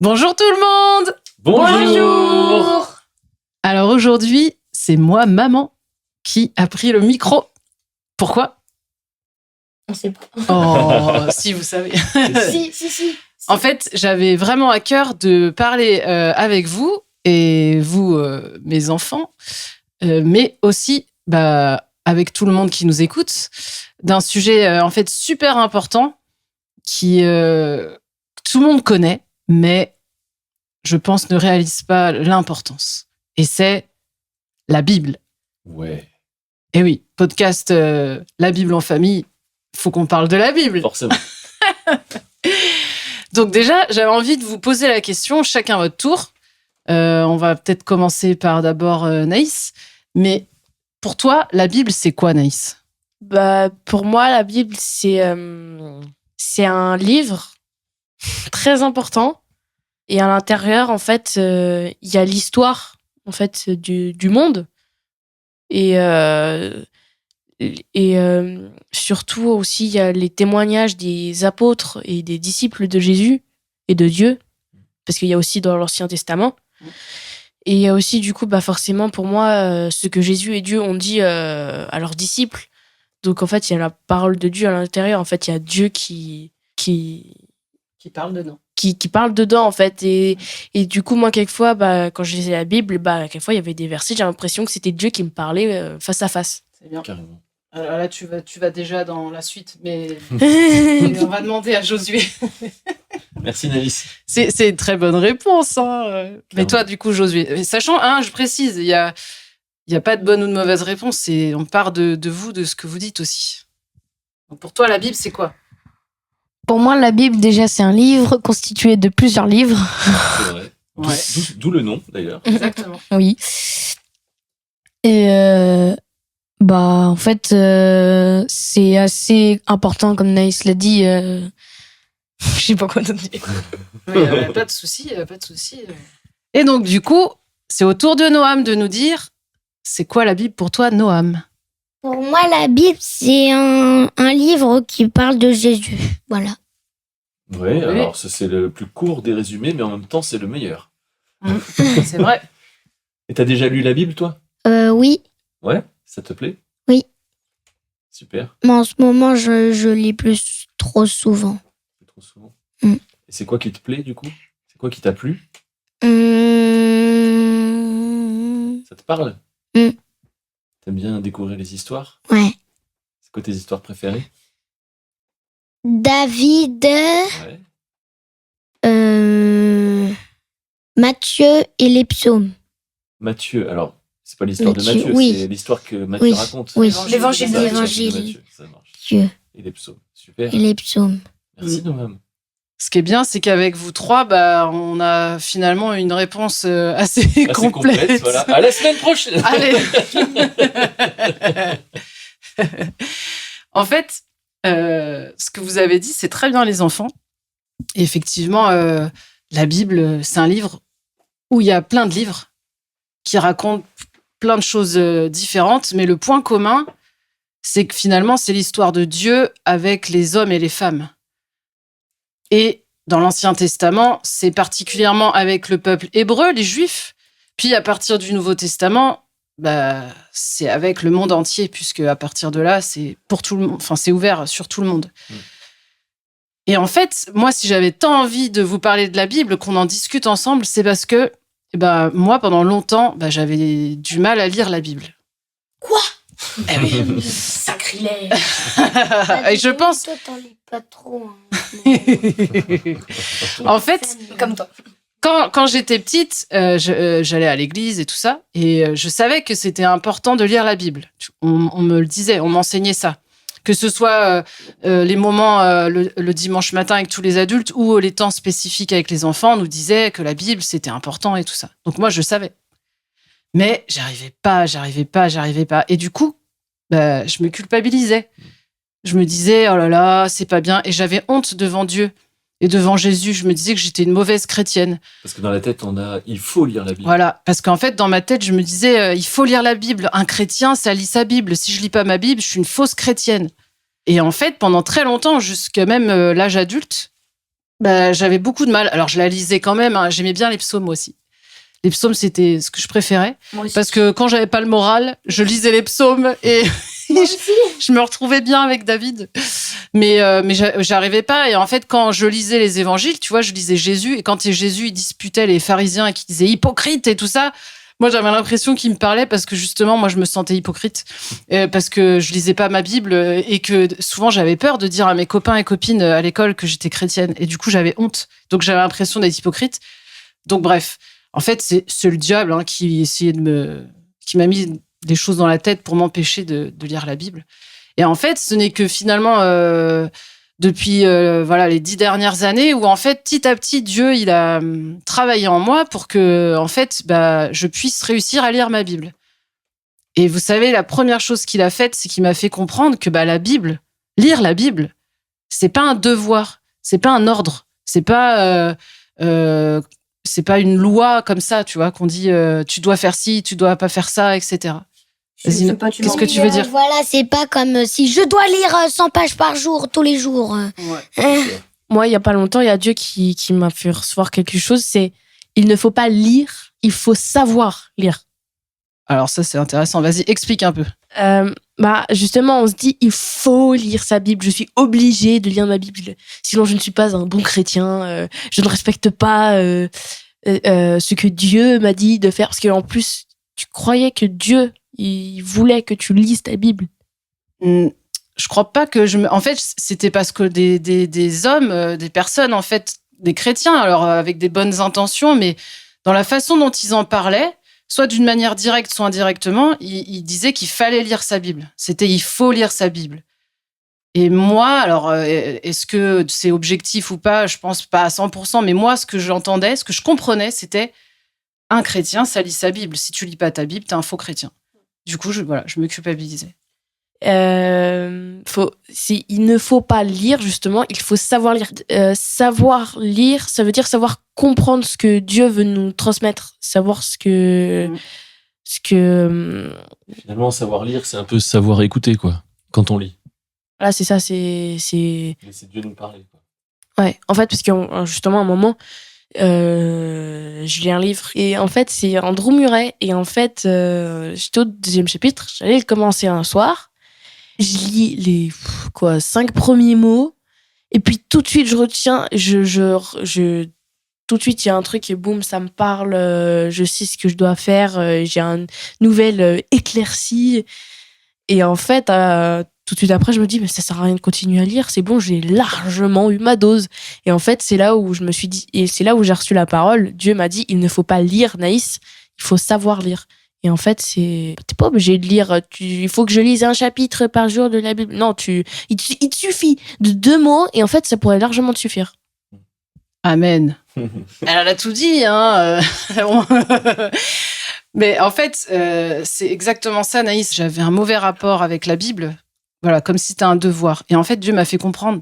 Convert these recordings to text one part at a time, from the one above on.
Bonjour tout le monde. Bonjour. Alors aujourd'hui, c'est moi, maman, qui a pris le micro. Pourquoi? On sait pas. Oh, si vous savez. Si. En fait, j'avais vraiment à cœur de parler avec vous et vous, mes enfants, mais aussi avec tout le monde qui nous écoute, d'un sujet en fait super important que tout le monde connaît, mais je pense ne réalise pas l'importance. Et c'est la Bible. Ouais, Et oui, podcast La Bible en famille, faut qu'on parle de la Bible. forcément. Donc déjà, j'avais envie de vous poser la question, chacun à votre tour. On va peut-être commencer par d'abord Naïs. Mais pour toi, la Bible, c'est quoi, Naïs? Pour moi, la Bible, c'est un livre très important. Et à l'intérieur, en fait, il y a l'histoire en fait, du monde. Et surtout aussi, il y a les témoignages des apôtres et des disciples de Jésus et de Dieu. Parce qu'il y a aussi dans l'Ancien Testament. Et il y a aussi, du coup, forcément, pour moi, ce que Jésus et Dieu ont dit à leurs disciples. Donc, en fait, il y a la parole de Dieu à l'intérieur. En fait, il y a Dieu qui parle dedans. Qui parle dedans, en fait. Et du coup, moi, quelquefois, quand je lisais la Bible, quelquefois, il y avait des versets, j'ai l'impression que c'était Dieu qui me parlait face à face. C'est bien. Carrément. Alors là, tu vas déjà dans la suite, mais on va demander à Josué. Merci Naïs. C'est une très bonne réponse. Hein. Mais toi, du coup, Josué, sachant, je précise, il y a pas de bonne ou de mauvaise réponse. On part de vous, de ce que vous dites aussi. Donc pour toi, la Bible, c'est quoi? Pour moi, la Bible, déjà, c'est un livre constitué de plusieurs livres. C'est vrai. Ouais. D'où le nom, d'ailleurs. Exactement. Oui. Et en fait, c'est assez important, comme Naïs l'a dit. Je sais pas quoi te dire. Pas de souci, pas de souci. Et donc, du coup, c'est au tour de Noam de nous dire, c'est quoi la Bible pour toi, Noam? Pour moi, la Bible, c'est un livre qui parle de Jésus. Voilà. Ouais, Oui. alors ça, c'est le plus court des résumés, mais en même temps, c'est le meilleur. C'est vrai. Et t'as déjà lu la Bible, toi? Oui, Ouais, ça te plaît? Oui. Super, mais en ce moment, je lis plus trop souvent. c'est trop souvent. Mm. Et c'est quoi qui te plaît, du coup? C'est quoi qui t'a plu? Ça te parle? Mm. T'aimes bien découvrir les histoires? Ouais. C'est quoi tes histoires préférées? David, Ouais. Matthieu et les psaumes. Matthieu, alors, c'est pas l'histoire de Matthieu, Matthieu, oui. c'est l'histoire que Matthieu Oui, raconte. oui. L'évangile Ça, de l'évangile. Matthieu, ça marche. Matthieu Et les psaumes, super. et les psaumes. Merci, Noam. Ce qui est bien, c'est qu'avec vous trois, on a finalement une réponse assez Assez complète. voilà. À la semaine prochaine. Allez. En fait, ce que vous avez dit, c'est très bien, les enfants. Et effectivement, la Bible, c'est un livre où il y a plein de livres qui racontent plein de choses différentes, mais le point commun, c'est que finalement, c'est l'histoire de Dieu avec les hommes et les femmes. Et dans l'Ancien Testament, c'est particulièrement avec le peuple hébreu, les Juifs. Puis à partir du Nouveau Testament, c'est avec le monde entier, puisque à partir de là, c'est pour tout le monde. Enfin, c'est ouvert sur tout le monde. Et en fait, moi, si j'avais tant envie de vous parler de la Bible, qu'on en discute ensemble, c'est parce que, moi, pendant longtemps, j'avais du mal à lire la Bible. Quoi? Eh oui. Sacrilège. Et je pense. Toi, t'en lis pas trop. En fait, Comme toi. quand j'étais petite, j'allais à l'église et tout ça, et je savais que c'était important de lire la Bible. On me le disait, on m'enseignait ça. Que ce soit les moments le dimanche matin avec tous les adultes ou les temps spécifiques avec les enfants, on nous disait que la Bible, c'était important et tout ça. Donc moi, je savais. Mais j'arrivais pas. Et du coup, je me culpabilisais. Je me disais, oh là là, c'est pas bien. Et j'avais honte devant Dieu et devant Jésus. Je me disais que j'étais une mauvaise chrétienne. Parce que dans la tête, il faut lire la Bible. Voilà, parce qu'en fait, dans ma tête, je me disais, il faut lire la Bible. Un chrétien, ça lit sa Bible. Si je lis pas ma Bible, je suis une fausse chrétienne. Et en fait, pendant très longtemps, jusqu'à même l'âge adulte, Bah, j'avais beaucoup de mal. Alors, je la lisais quand même. Hein. J'aimais bien les psaumes moi aussi. Les psaumes, c'était ce que je préférais. Parce que quand j'avais pas le moral, je lisais les psaumes et je me retrouvais bien avec David. Mais j'arrivais pas. Et en fait, quand je lisais les évangiles, tu vois, je lisais Jésus. Et quand Jésus, il disputait les pharisiens et qui disaient hypocrite et tout ça, moi, j'avais l'impression qu'il me parlait parce que justement, moi, je me sentais hypocrite. Parce que je lisais pas ma Bible et que souvent, j'avais peur de dire à mes copains et copines à l'école que j'étais chrétienne. Et du coup, j'avais honte. Donc, j'avais l'impression d'être hypocrite. Donc, bref. En fait, c'est le diable qui essayait qui m'a mis des choses dans la tête pour m'empêcher de lire la Bible. Et en fait, ce n'est que finalement depuis les 10 dernières années où en fait, petit à petit, Dieu il a travaillé en moi pour que en fait, je puisse réussir à lire ma Bible. Et vous savez, la première chose qu'il a faite, c'est qu'il m'a fait comprendre que la Bible, lire la Bible, c'est pas un devoir, c'est pas un ordre, c'est pas une loi comme ça, tu vois, qu'on dit tu dois faire ci, tu dois pas faire ça, etc. Vas-y, qu'est-ce que tu veux dire? Voilà, c'est pas comme si je dois lire 100 pages par jour, tous les jours. Ouais. Moi, il y a pas longtemps, il y a Dieu qui m'a fait recevoir quelque chose, c'est il ne faut pas lire, il faut savoir lire. Alors ça, c'est intéressant. Vas-y, explique un peu. Justement, on se dit, il faut lire sa Bible. Je suis obligée de lire ma Bible. Sinon, je ne suis pas un bon chrétien. Je ne respecte pas ce que Dieu m'a dit de faire. Parce qu'en plus, tu croyais que Dieu, il voulait que tu lises ta Bible. Je crois pas que En fait, c'était parce que des hommes, des personnes, en fait, des chrétiens, alors avec des bonnes intentions, mais dans la façon dont ils en parlaient, soit d'une manière directe, soit indirectement, il disait qu'il fallait lire sa Bible. Il faut lire sa Bible. Et moi, alors, est-ce que c'est objectif ou pas? Je pense pas à 100%, mais moi, ce que j'entendais, ce que je comprenais, c'était un chrétien, ça lit sa Bible. Si tu lis pas ta Bible, t'es un faux chrétien. Du coup, je me culpabilisais. Il ne faut pas lire, justement, il faut savoir lire. Savoir lire, ça veut dire savoir comprendre ce que Dieu veut nous transmettre, savoir ce que... Finalement, savoir lire, c'est un peu savoir écouter, quoi, quand on lit. Voilà, c'est ça, c'est... Laisser Dieu nous parler, quoi. Ouais, en fait, parce que justement, à un moment, je lis un livre, et en fait, c'est Andrew Murray, et en fait, j'étais au 2e chapitre, j'allais le commencer un soir, je lis les 5 premiers mots, et puis tout de suite, je retiens, tout de suite, il y a un truc et boum, ça me parle, je sais ce que je dois faire, j'ai une nouvelle éclaircie. Et en fait, tout de suite après, je me dis, mais ça sert à rien de continuer à lire, c'est bon, j'ai largement eu ma dose. Et en fait, c'est là où je me suis dit, et c'est là où j'ai reçu la parole, Dieu m'a dit, il ne faut pas lire, Naïs, il faut savoir lire. Et en fait, t'es pas obligé de lire, il faut que je lise un chapitre par jour de la Bible. Non, il te suffit de 2 mots, et en fait, ça pourrait largement te suffire. Amen. Elle a tout dit, hein. Mais en fait, c'est exactement ça, Naïs. J'avais un mauvais rapport avec la Bible. Voilà, comme si c'était un devoir. Et en fait, Dieu m'a fait comprendre.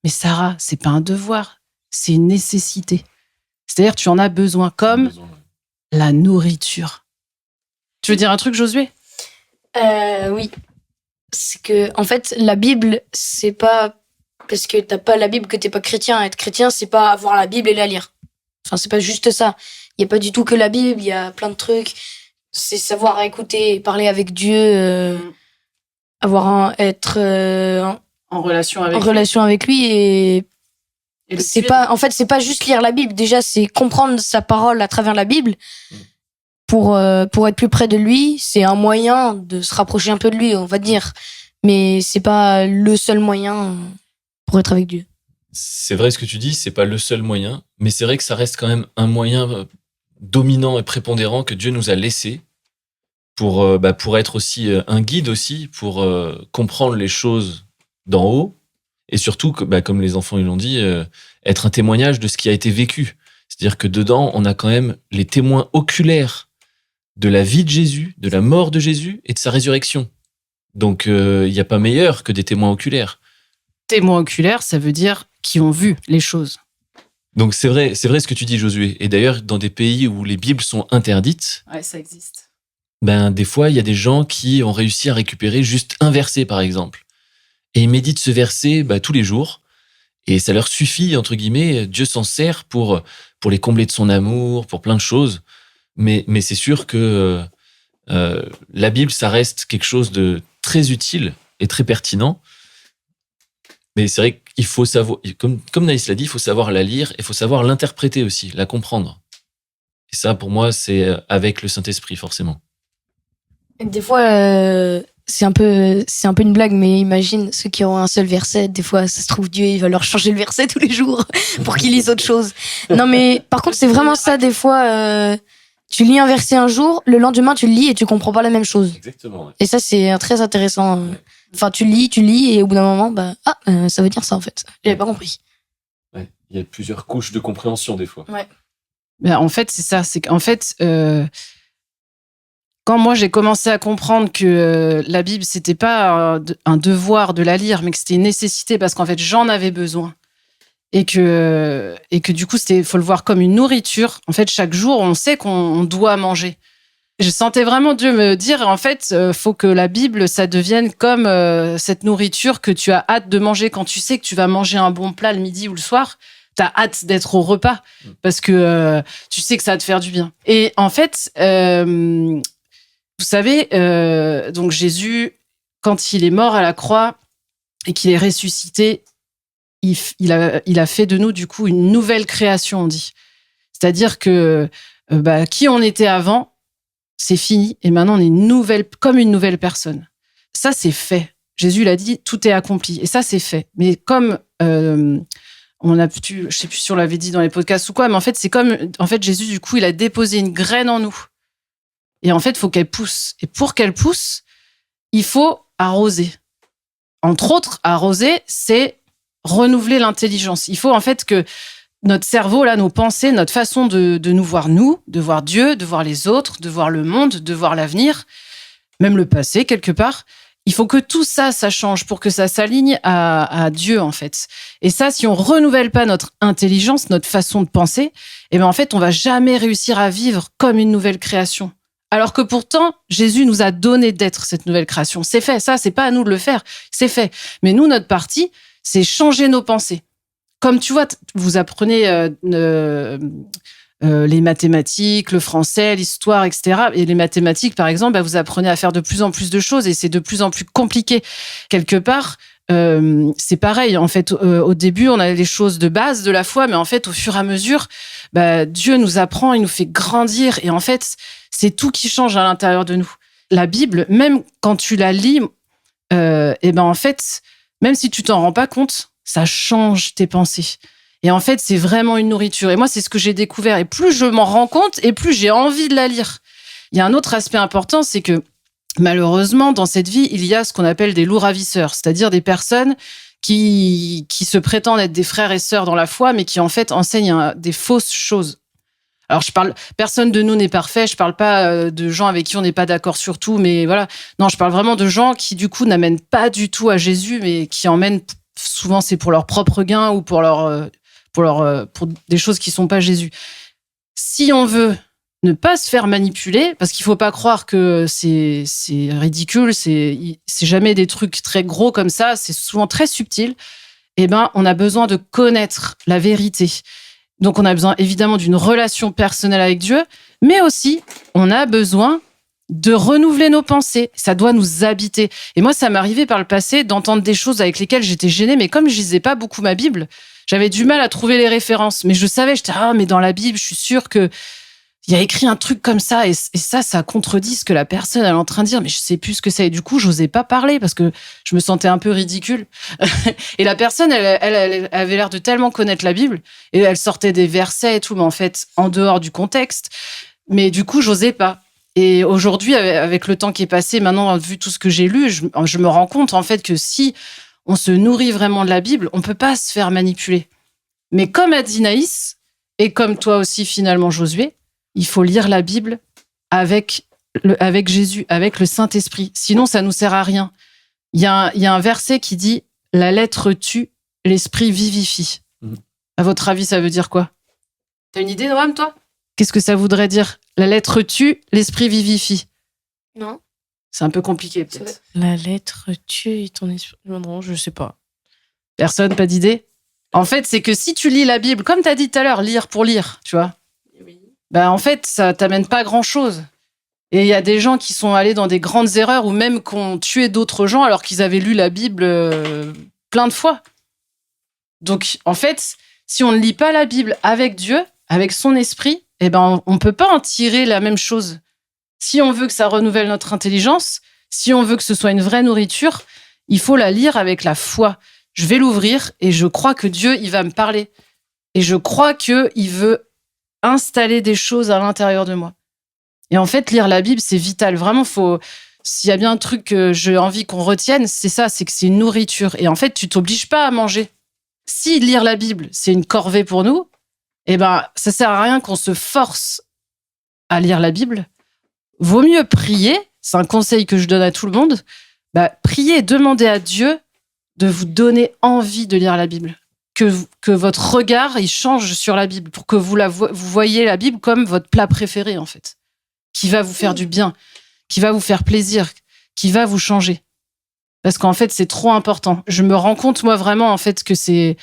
Mais Sarah, c'est pas un devoir. C'est une nécessité. C'est-à-dire, tu en as besoin comme la nourriture. Tu veux dire un truc, Josué? Oui. C'est que, en fait, la Bible, c'est pas parce que t'as pas la Bible que t'es pas chrétien. Être chrétien, c'est pas avoir la Bible et la lire. Enfin, c'est pas juste ça. Il y a pas du tout que la Bible, il y a plein de trucs. C'est savoir écouter, parler avec Dieu, être en relation avec lui et c'est pas, en fait, c'est pas juste lire la Bible. Déjà, c'est comprendre sa parole à travers la Bible pour être plus près de lui. C'est un moyen de se rapprocher un peu de lui, on va dire. Mais c'est pas le seul moyen pour être avec Dieu. C'est vrai ce que tu dis, c'est pas le seul moyen, mais c'est vrai que ça reste quand même un moyen dominant et prépondérant que Dieu nous a laissé pour être aussi un guide aussi, pour comprendre les choses d'en haut, et surtout, comme les enfants ils l'ont dit, être un témoignage de ce qui a été vécu. C'est-à-dire que dedans, on a quand même les témoins oculaires de la vie de Jésus, de la mort de Jésus et de sa résurrection. Donc, il n'y a pas meilleur que des témoins oculaires. Témoins oculaires, ça veut dire qui ont vu les choses. Donc, c'est vrai ce que tu dis, Josué. Et d'ailleurs, dans des pays où les Bibles sont interdites, ouais, ça existe. Des fois, il y a des gens qui ont réussi à récupérer juste un verset, par exemple. Et ils méditent ce verset tous les jours. Et ça leur suffit, entre guillemets. Dieu s'en sert pour les combler de son amour, pour plein de choses. Mais c'est sûr que la Bible, ça reste quelque chose de très utile et très pertinent. Mais c'est vrai qu'il faut savoir, comme Naïs l'a dit, il faut savoir la lire et il faut savoir l'interpréter aussi, la comprendre. Et ça, pour moi, c'est avec le Saint-Esprit, forcément. Des fois, c'est un peu une blague, mais imagine ceux qui ont un seul verset. Des fois, ça se trouve, Dieu, il va leur changer le verset tous les jours pour qu'ils lisent autre chose. Non, mais par contre, c'est vraiment ça. Des fois, tu lis un verset un jour, le lendemain, tu le lis et tu comprends pas la même chose. Exactement. Ouais. Et ça, c'est très intéressant. Enfin, tu lis, et au bout d'un moment, ça veut dire ça, en fait. J'avais pas compris. Ouais. Il y a plusieurs couches de compréhension, des fois. Ouais. Ben, en fait, c'est ça. C'est qu'en fait, quand moi j'ai commencé à comprendre que la Bible, c'était pas un devoir de la lire, mais que c'était une nécessité parce qu'en fait, j'en avais besoin. Et que du coup, faut le voir comme une nourriture. En fait, chaque jour, on sait qu'on doit manger. Je sentais vraiment Dieu me dire, en fait, faut que la Bible, ça devienne comme cette nourriture que tu as hâte de manger quand tu sais que tu vas manger un bon plat le midi ou le soir. T'as hâte d'être au repas parce que tu sais que ça va te faire du bien. Et en fait, vous savez, donc Jésus, quand il est mort à la croix et qu'il est ressuscité, il a fait de nous, du coup, une nouvelle création, on dit. C'est-à-dire que qui on était avant, c'est fini. Et maintenant, on est comme une nouvelle personne. Ça, c'est fait. Jésus l'a dit, tout est accompli. Et ça, c'est fait. Mais comme on a pu, je sais plus si on l'avait dit dans les podcasts ou quoi, mais en fait, c'est comme, en fait, Jésus, du coup, il a déposé une graine en nous. Et en fait, il faut qu'elle pousse. Et pour qu'elle pousse, il faut arroser. Entre autres, arroser, c'est renouveler l'intelligence. Il faut en fait que notre cerveau, là, nos pensées, notre façon de nous voir nous, de voir Dieu, de voir les autres, de voir le monde, de voir l'avenir, même le passé, quelque part. Il faut que tout ça, ça change pour que ça s'aligne à Dieu, en fait. Et ça, si on renouvelle pas notre intelligence, notre façon de penser, eh ben, en fait, on va jamais réussir à vivre comme une nouvelle création. Alors que pourtant, Jésus nous a donné d'être cette nouvelle création. C'est fait. Ça, c'est pas à nous de le faire. C'est fait. Mais nous, notre partie, c'est changer nos pensées. Comme tu vois, vous apprenez les mathématiques, le français, l'histoire, etc. Et les mathématiques, par exemple, vous apprenez à faire de plus en plus de choses et c'est de plus en plus compliqué. Quelque part, c'est pareil. En fait, au début, on a les choses de base de la foi, mais en fait, au fur et à mesure, Dieu nous apprend, il nous fait grandir. Et en fait, c'est tout qui change à l'intérieur de nous. La Bible, même quand tu la lis, en fait, même si tu t'en rends pas compte, ça change tes pensées. Et en fait, c'est vraiment une nourriture. Et moi, c'est ce que j'ai découvert. Et plus je m'en rends compte, et plus j'ai envie de la lire. Il y a un autre aspect important, c'est que malheureusement, dans cette vie, il y a ce qu'on appelle des loups ravisseurs, c'est-à-dire des personnes qui se prétendent être des frères et sœurs dans la foi, mais qui en fait enseignent des fausses choses. Alors, personne de nous n'est parfait. Je parle pas de gens avec qui on n'est pas d'accord sur tout, mais voilà. Non, je parle vraiment de gens qui, du coup, n'amènent pas du tout à Jésus, mais qui emmènent, souvent, c'est pour leur propre gain ou pour des choses qui sont pas Jésus. Si on veut ne pas se faire manipuler, parce qu'il faut pas croire que c'est ridicule, c'est jamais des trucs très gros comme ça, c'est souvent très subtil. On a besoin de connaître la vérité. Donc, on a besoin évidemment d'une relation personnelle avec Dieu, mais aussi, on a besoin de renouveler nos pensées. Ça doit nous habiter. Et moi, ça m'arrivait par le passé d'entendre des choses avec lesquelles j'étais gênée, mais comme je lisais pas beaucoup ma Bible, j'avais du mal à trouver les références. Mais je savais, j'étais, mais dans la Bible, je suis sûre que il y a écrit un truc comme ça, et ça contredit ce que la personne elle est en train de dire, mais je sais plus ce que c'est. Et du coup, j'osais pas parler parce que je me sentais un peu ridicule. Et la personne, elle avait l'air de tellement connaître la Bible, et elle sortait des versets et tout, mais en fait, en dehors du contexte. Mais du coup, j'osais pas. Et aujourd'hui, avec le temps qui est passé, maintenant, vu tout ce que j'ai lu, je me rends compte, en fait, que si on se nourrit vraiment de la Bible, on peut pas se faire manipuler. Mais comme a dit Naïs, et comme toi aussi, finalement, Josué, il faut lire la Bible avec Jésus, avec le Saint-Esprit. Sinon, ça nous sert à rien. Il y a un verset qui dit « La lettre tue, l'esprit vivifie ». À votre avis, ça veut dire quoi? T'as une idée, Noam, toi? Qu'est-ce que ça voudrait dire? La lettre tue, l'esprit vivifie. Non. C'est un peu compliqué, peut-être. La lettre tue et ton esprit... Non, je sais pas. Personne, pas d'idée? En fait, c'est que si tu lis la Bible, comme tu as dit tout à l'heure, lire pour lire, tu vois, bah, en fait, ça t'amène pas grand-chose. Et il y a des gens qui sont allés dans des grandes erreurs ou même qui ont tué d'autres gens alors qu'ils avaient lu la Bible plein de fois. Donc, en fait, si on ne lit pas la Bible avec Dieu, avec son esprit, eh ben, on peut pas en tirer la même chose. Si on veut que ça renouvelle notre intelligence, si on veut que ce soit une vraie nourriture, il faut la lire avec la foi. Je vais l'ouvrir et je crois que Dieu, il va me parler. Et je crois qu'il veut installer des choses à l'intérieur de moi. Et en fait, lire la Bible, c'est vital. Vraiment, s'il y a bien un truc que j'ai envie qu'on retienne, c'est ça, c'est que c'est une nourriture. Et en fait, tu t'obliges pas à manger. Si lire la Bible, c'est une corvée pour nous, eh ben, ça sert à rien qu'on se force à lire la Bible. Vaut mieux prier. C'est un conseil que je donne à tout le monde. Priez, demandez à Dieu de vous donner envie de lire la Bible. Que votre regard, il change sur la Bible pour que vous voyez la Bible comme votre plat préféré, en fait. Qui va vous faire du bien, qui va vous faire plaisir, qui va vous changer. Parce qu'en fait, c'est trop important. Je me rends compte, moi, vraiment, en fait, que c'est...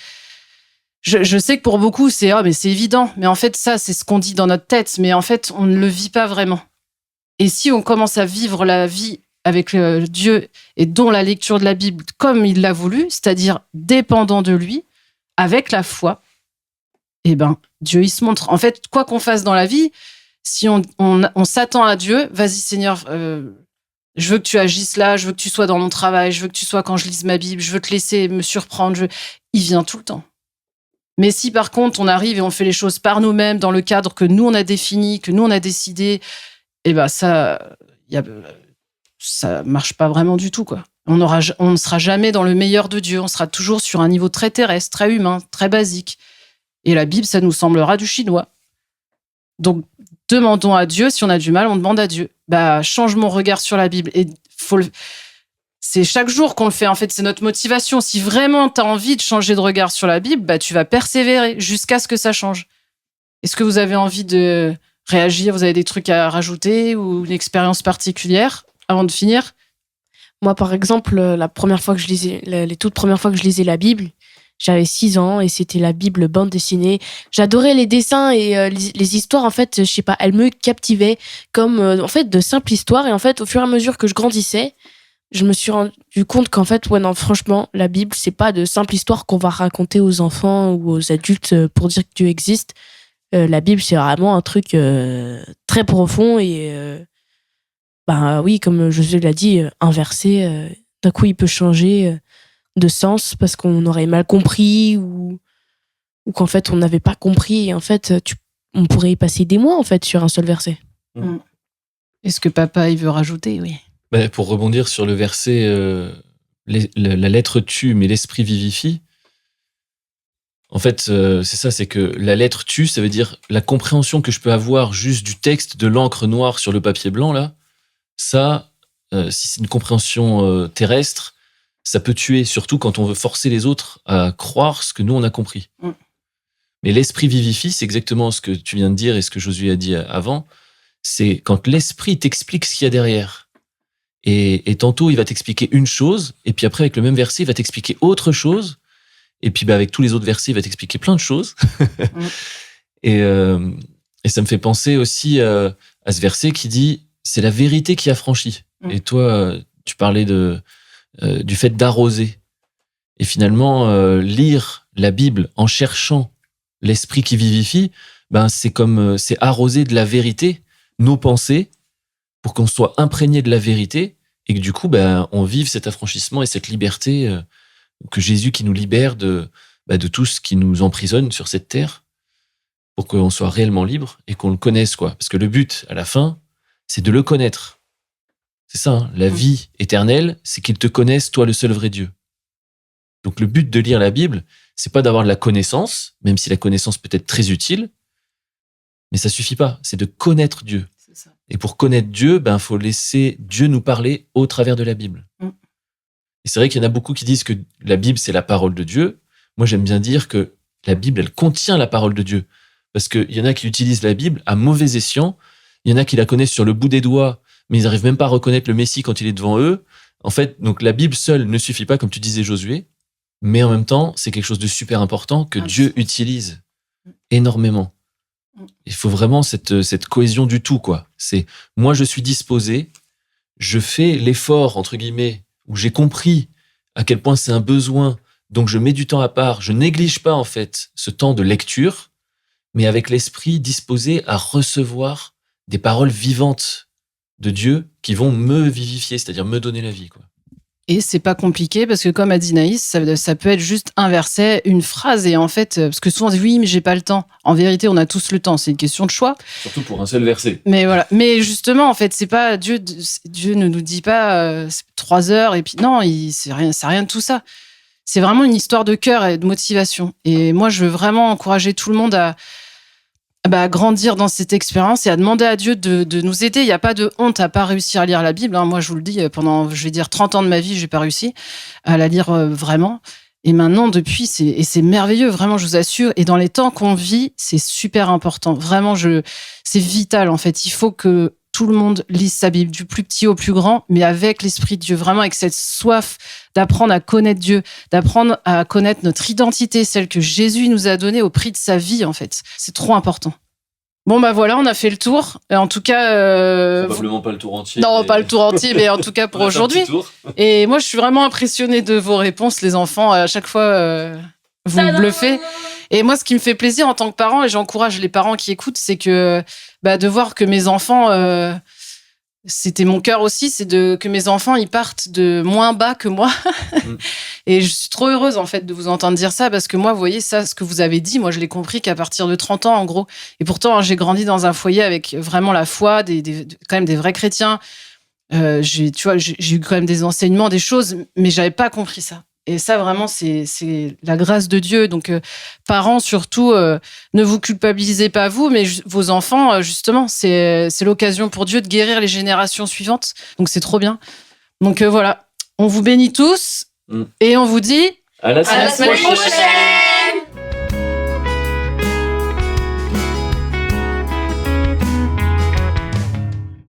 Je sais que pour beaucoup, mais c'est évident. Mais en fait, ça, c'est ce qu'on dit dans notre tête. Mais en fait, on ne le vit pas vraiment. Et si on commence à vivre la vie avec Dieu et dont la lecture de la Bible comme il l'a voulu, c'est-à-dire dépendant de lui, avec la foi, eh ben, Dieu, il se montre. En fait, quoi qu'on fasse dans la vie, si on s'attend à Dieu, vas-y Seigneur, je veux que tu agisses là, je veux que tu sois dans mon travail, je veux que tu sois quand je lise ma Bible, je veux te laisser me surprendre. Il vient tout le temps. Mais si par contre on arrive et on fait les choses par nous-mêmes, dans le cadre que nous on a défini, que nous on a décidé, eh ben ça marche pas vraiment du tout, quoi. On ne sera jamais dans le meilleur de Dieu, on sera toujours sur un niveau très terrestre, très humain, très basique. Et la Bible, ça nous semblera du chinois. Donc, demandons à Dieu. Si on a du mal, on demande à Dieu. Change mon regard sur la Bible. Et c'est chaque jour qu'on le fait. En fait, c'est notre motivation. Si vraiment tu as envie de changer de regard sur la Bible, tu vas persévérer jusqu'à ce que ça change. Est-ce que vous avez envie de réagir? Vous avez des trucs à rajouter ou une expérience particulière avant de finir? Moi, par exemple, les toutes premières fois que je lisais la Bible, j'avais 6 ans et c'était la Bible bande dessinée. J'adorais les dessins et les histoires, en fait, je sais pas, elles me captivaient comme, en fait, de simples histoires. Et en fait, au fur et à mesure que je grandissais, je me suis rendu compte qu'en fait, ouais, non, franchement, la Bible, c'est pas de simples histoires qu'on va raconter aux enfants ou aux adultes pour dire que Dieu existe. La Bible, c'est vraiment un truc très profond et, oui, comme Josué l'a dit, un verset, d'un coup, il peut changer de sens parce qu'on aurait mal compris ou qu'en fait on n'avait pas compris et en fait on pourrait y passer des mois en fait sur un seul verset. Est-ce que papa il veut rajouter? Oui. Pour rebondir sur le verset la lettre tue mais l'esprit vivifie, en fait c'est ça, c'est que la lettre tue, ça veut dire la compréhension que je peux avoir juste du texte, de l'encre noire sur le papier blanc là, ça si c'est une compréhension terrestre, ça peut tuer, surtout quand on veut forcer les autres à croire ce que nous, on a compris. Mais l'esprit vivifie, c'est exactement ce que tu viens de dire et ce que Josué a dit avant. C'est quand l'esprit t'explique ce qu'il y a derrière. Et tantôt, il va t'expliquer une chose, et puis après, avec le même verset, il va t'expliquer autre chose. Et puis, avec tous les autres versets, il va t'expliquer plein de choses. Et ça me fait penser aussi à ce verset qui dit « c'est la vérité qui affranchit ». Et toi, tu parlais du fait d'arroser. Et finalement, lire la Bible en cherchant l'esprit qui vivifie, c'est arroser de la vérité nos pensées pour qu'on soit imprégné de la vérité et que du coup, on vive cet affranchissement et cette liberté que Jésus qui nous libère de tout ce qui nous emprisonne sur cette terre pour qu'on soit réellement libre et qu'on le connaisse, quoi. Parce que le but, à la fin, c'est de le connaître. C'est ça, hein, la vie éternelle, c'est qu'ils te connaissent, toi, le seul vrai Dieu. Donc le but de lire la Bible, c'est pas d'avoir de la connaissance, même si la connaissance peut être très utile, mais ça suffit pas, c'est de connaître Dieu. C'est ça. Et pour connaître Dieu, faut laisser Dieu nous parler au travers de la Bible. Et c'est vrai qu'il y en a beaucoup qui disent que la Bible, c'est la parole de Dieu. Moi, j'aime bien dire que la Bible, elle contient la parole de Dieu. Parce qu'il y en a qui utilisent la Bible à mauvais escient, il y en a qui la connaissent sur le bout des doigts, mais ils n'arrivent même pas à reconnaître le Messie quand il est devant eux. En fait, donc la Bible seule ne suffit pas, comme tu disais Josué. Mais en même temps, c'est quelque chose de super important que Dieu utilise énormément. Il faut vraiment cette cohésion du tout, quoi. C'est, moi, je suis disposé, je fais l'effort, entre guillemets, où j'ai compris à quel point c'est un besoin, donc je mets du temps à part, je néglige pas, en fait, ce temps de lecture, mais avec l'esprit disposé à recevoir des paroles vivantes de Dieu qui vont me vivifier, c'est-à-dire me donner la vie, quoi. Et c'est pas compliqué parce que, comme a dit Naïs, ça peut être juste un verset, une phrase. Et en fait, parce que souvent on dit oui, mais j'ai pas le temps. En vérité, on a tous le temps. C'est une question de choix. Surtout pour un seul verset. Mais voilà. Mais justement, en fait, c'est pas Dieu ne nous dit pas 3 heures et puis non, c'est rien de tout ça. C'est vraiment une histoire de cœur et de motivation. Et moi, je veux vraiment encourager tout le monde à grandir dans cette expérience et à demander à Dieu de nous aider. Il n'y a pas de honte à pas réussir à lire la Bible. Moi, je vous le dis, pendant, 30 ans de ma vie, j'ai pas réussi à la lire vraiment. Et maintenant, depuis, c'est merveilleux, vraiment, je vous assure. Et dans les temps qu'on vit, c'est super important. Vraiment, c'est vital, en fait. Il faut que tout le monde lise sa Bible, du plus petit au plus grand, mais avec l'Esprit de Dieu, vraiment avec cette soif d'apprendre à connaître Dieu, d'apprendre à connaître notre identité, celle que Jésus nous a donnée au prix de sa vie, en fait. C'est trop important. Bon, voilà, on a fait le tour. En tout cas... Probablement pas le tour entier. Non, pas le tour entier, mais en tout cas pour aujourd'hui. Et moi, je suis vraiment impressionnée de vos réponses, les enfants. À chaque fois, vous me bluffez. Et moi, ce qui me fait plaisir en tant que parent, et j'encourage les parents qui écoutent, c'est que de voir que mes enfants... c'était mon cœur aussi, c'est que mes enfants, ils partent de moins bas que moi. Et je suis trop heureuse, en fait, de vous entendre dire ça, parce que moi, vous voyez, ça, ce que vous avez dit, moi, je l'ai compris qu'à partir de 30 ans, en gros. Et pourtant, j'ai grandi dans un foyer avec vraiment la foi, quand même des vrais chrétiens. J'ai eu quand même des enseignements, des choses, mais j'avais pas compris ça. Et ça, vraiment, c'est la grâce de Dieu. Donc, parents, surtout, ne vous culpabilisez pas vous, mais vos enfants, justement, c'est l'occasion pour Dieu de guérir les générations suivantes. Donc, c'est trop bien. Donc, voilà. On vous bénit tous et on vous dit à la semaine prochaine.